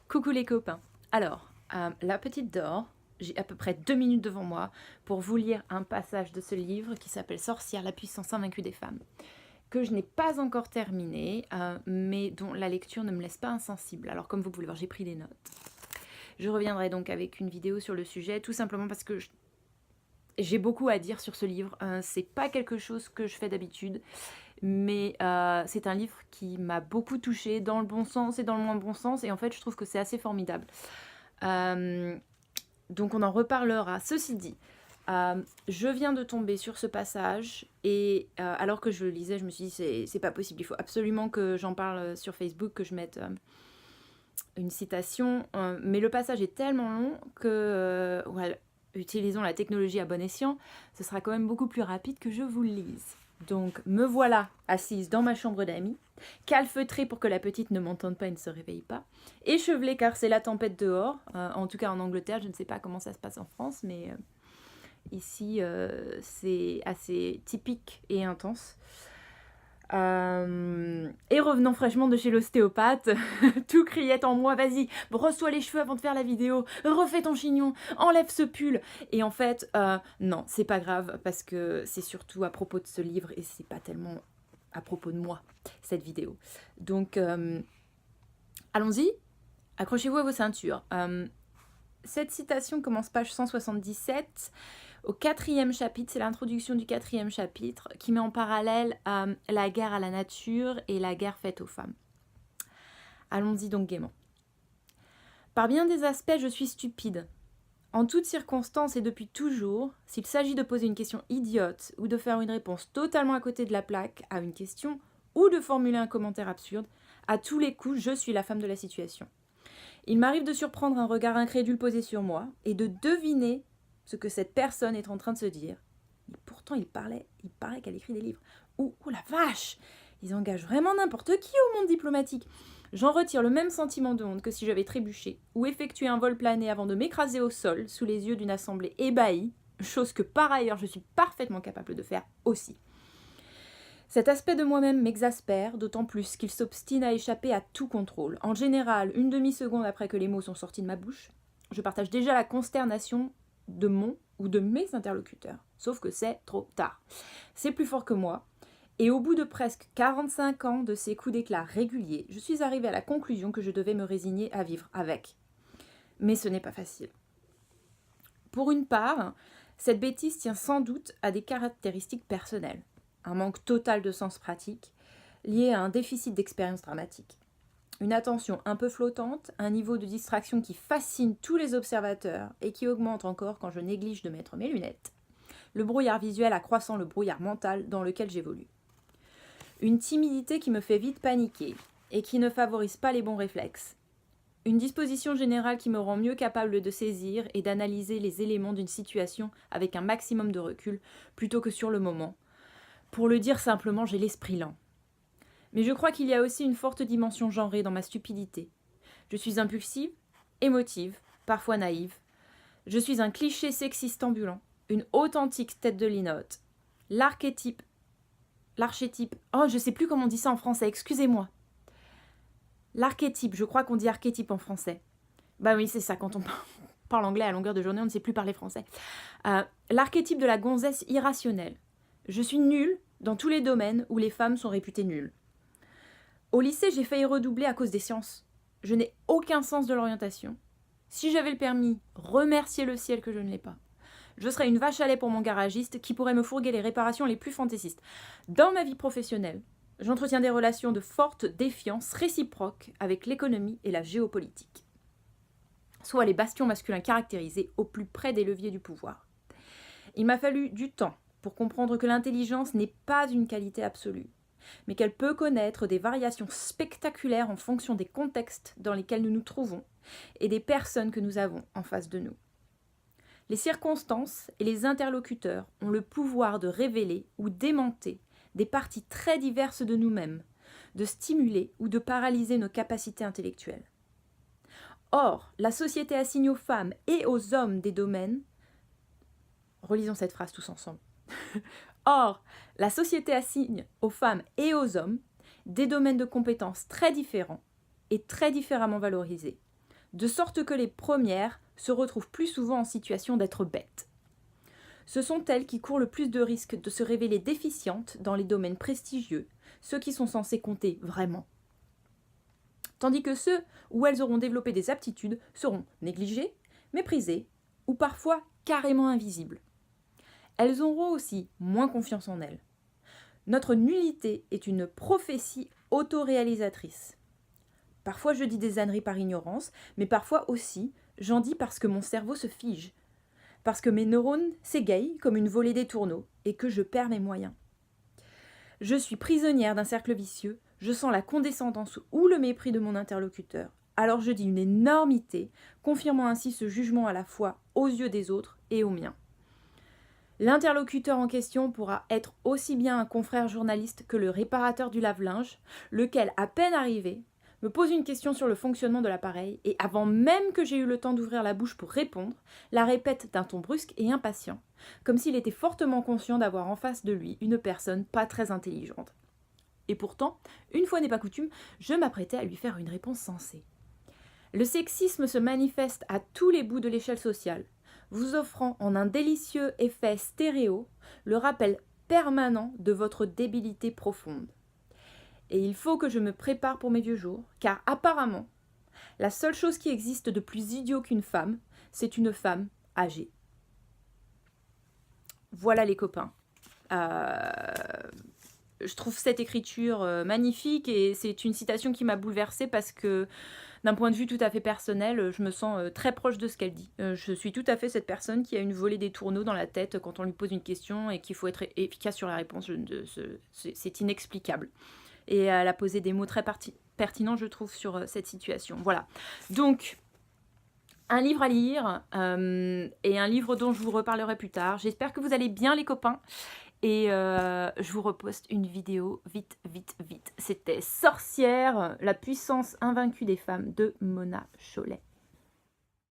Coucou les copains. Alors, la petite Dore, j'ai à peu près 2 minutes devant moi pour vous lire un passage de ce livre qui s'appelle Sorcière, la puissance invaincue des femmes, que je n'ai pas encore terminé, mais dont la lecture ne me laisse pas insensible. Alors comme vous pouvez le voir, j'ai pris des notes. Je reviendrai donc avec une vidéo sur le sujet, tout simplement parce que j'ai beaucoup à dire sur ce livre. C'est pas quelque chose que je fais d'habitude, mais c'est un livre qui m'a beaucoup touchée dans le bon sens et dans le moins bon sens, et en fait je trouve que c'est assez formidable. Donc on en reparlera. Ceci dit, je viens de tomber sur ce passage et alors que je le lisais, je me suis dit c'est pas possible, il faut absolument que j'en parle sur Facebook, que je mette une citation, mais le passage est tellement long que utilisons la technologie à bon escient, ce sera quand même beaucoup plus rapide que je vous le lise. Donc me voilà assise dans ma chambre d'amis, calfeutrée pour que la petite ne m'entende pas et ne se réveille pas, échevelée car c'est la tempête dehors, en tout cas en Angleterre, je ne sais pas comment ça se passe en France, mais ici c'est assez typique et intense. Et revenant fraîchement de chez l'ostéopathe, tout criait en moi, vas-y, brosse-toi les cheveux avant de faire la vidéo, refais ton chignon, enlève ce pull. Et en fait, non, c'est pas grave, parce que c'est surtout à propos de ce livre, et c'est pas tellement à propos de moi, cette vidéo. Donc, allons-y, accrochez-vous à vos ceintures. Cette citation commence page 177, au 4e chapitre, c'est l'introduction du 4e chapitre, qui met en parallèle la guerre à la nature et la guerre faite aux femmes. Allons-y donc gaiement. Par bien des aspects, je suis stupide. En toutes circonstances et depuis toujours, s'il s'agit de poser une question idiote ou de faire une réponse totalement à côté de la plaque à une question ou de formuler un commentaire absurde, à tous les coups, je suis la femme de la situation. Il m'arrive de surprendre un regard incrédule posé sur moi et de deviner ce que cette personne est en train de se dire. Et pourtant, il paraît qu'elle écrit des livres. Oh la vache! Ils engagent vraiment n'importe qui au monde diplomatique. J'en retire le même sentiment de honte que si j'avais trébuché ou effectué un vol plané avant de m'écraser au sol sous les yeux d'une assemblée ébahie, chose que par ailleurs je suis parfaitement capable de faire aussi. Cet aspect de moi-même m'exaspère, d'autant plus qu'il s'obstine à échapper à tout contrôle. En général, une demi-seconde après que les mots sont sortis de ma bouche, je partage déjà la consternation de mon ou de mes interlocuteurs. Sauf que c'est trop tard. C'est plus fort que moi. Et au bout de presque 45 ans de ces coups d'éclat réguliers, je suis arrivée à la conclusion que je devais me résigner à vivre avec. Mais ce n'est pas facile. Pour une part, cette bêtise tient sans doute à des caractéristiques personnelles. Un manque total de sens pratique, lié à un déficit d'expérience dramatique. Une attention un peu flottante, un niveau de distraction qui fascine tous les observateurs et qui augmente encore quand je néglige de mettre mes lunettes. Le brouillard visuel accroissant le brouillard mental dans lequel j'évolue. Une timidité qui me fait vite paniquer et qui ne favorise pas les bons réflexes. Une disposition générale qui me rend mieux capable de saisir et d'analyser les éléments d'une situation avec un maximum de recul plutôt que sur le moment. Pour le dire simplement, j'ai l'esprit lent. Mais je crois qu'il y a aussi une forte dimension genrée dans ma stupidité. Je suis impulsive, émotive, parfois naïve. Je suis un cliché sexiste ambulant, une authentique tête de linotte. L'archétype, oh je sais plus comment on dit ça en français, excusez-moi. L'archétype, je crois qu'on dit archétype en français. Bah oui, c'est ça, quand on parle anglais à longueur de journée, on ne sait plus parler français. L'archétype de la gonzesse irrationnelle. Je suis nulle dans tous les domaines où les femmes sont réputées nulles. Au lycée, j'ai failli redoubler à cause des sciences. Je n'ai aucun sens de l'orientation. Si j'avais le permis, remercier le ciel que je ne l'ai pas. Je serais une vache à lait pour mon garagiste qui pourrait me fourguer les réparations les plus fantaisistes. Dans ma vie professionnelle, j'entretiens des relations de forte défiance réciproque avec l'économie et la géopolitique. Soit les bastions masculins caractérisés au plus près des leviers du pouvoir. Il m'a fallu du temps pour comprendre que l'intelligence n'est pas une qualité absolue, mais qu'elle peut connaître des variations spectaculaires en fonction des contextes dans lesquels nous nous trouvons et des personnes que nous avons en face de nous. Les circonstances et les interlocuteurs ont le pouvoir de révéler ou démenter des parties très diverses de nous-mêmes, de stimuler ou de paralyser nos capacités intellectuelles. Or, la société assigne aux femmes et aux hommes des domaines... Relisons cette phrase tous ensemble. Or, la société assigne aux femmes et aux hommes des domaines de compétences très différents et très différemment valorisés, de sorte que les premières se retrouvent plus souvent en situation d'être bêtes. Ce sont elles qui courent le plus de risques de se révéler déficientes dans les domaines prestigieux, ceux qui sont censés compter vraiment. Tandis que ceux où elles auront développé des aptitudes seront négligés, méprisés ou parfois carrément invisibles. Elles auront aussi moins confiance en elles. Notre nullité est une prophétie autoréalisatrice. Parfois je dis des âneries par ignorance, mais parfois aussi j'en dis parce que mon cerveau se fige, parce que mes neurones s'égayent comme une volée des tourneaux et que je perds mes moyens. Je suis prisonnière d'un cercle vicieux, je sens la condescendance ou le mépris de mon interlocuteur. Alors je dis une énormité, confirmant ainsi ce jugement à la fois aux yeux des autres et aux miens. L'interlocuteur en question pourra être aussi bien un confrère journaliste que le réparateur du lave-linge, lequel, à peine arrivé, me pose une question sur le fonctionnement de l'appareil et avant même que j'ai eu le temps d'ouvrir la bouche pour répondre, la répète d'un ton brusque et impatient, comme s'il était fortement conscient d'avoir en face de lui une personne pas très intelligente. Et pourtant, une fois n'est pas coutume, je m'apprêtais à lui faire une réponse sensée. Le sexisme se manifeste à tous les bouts de l'échelle sociale, vous offrant en un délicieux effet stéréo le rappel permanent de votre débilité profonde. Et il faut que je me prépare pour mes vieux jours, car apparemment, la seule chose qui existe de plus idiot qu'une femme, c'est une femme âgée. Voilà les copains. Je trouve cette écriture magnifique et c'est une citation qui m'a bouleversée parce que d'un point de vue tout à fait personnel, je me sens très proche de ce qu'elle dit. Je suis tout à fait cette personne qui a une volée des tourneaux dans la tête quand on lui pose une question et qu'il faut être efficace sur la réponse. C'est inexplicable. Et elle a posé des mots très pertinents, je trouve, sur cette situation. Voilà. Donc, un livre à lire et un livre dont je vous reparlerai plus tard. J'espère que vous allez bien, les copains. Et je vous reposte une vidéo vite, vite, vite. C'était Sorcière, la puissance invaincue des femmes de Mona Chollet.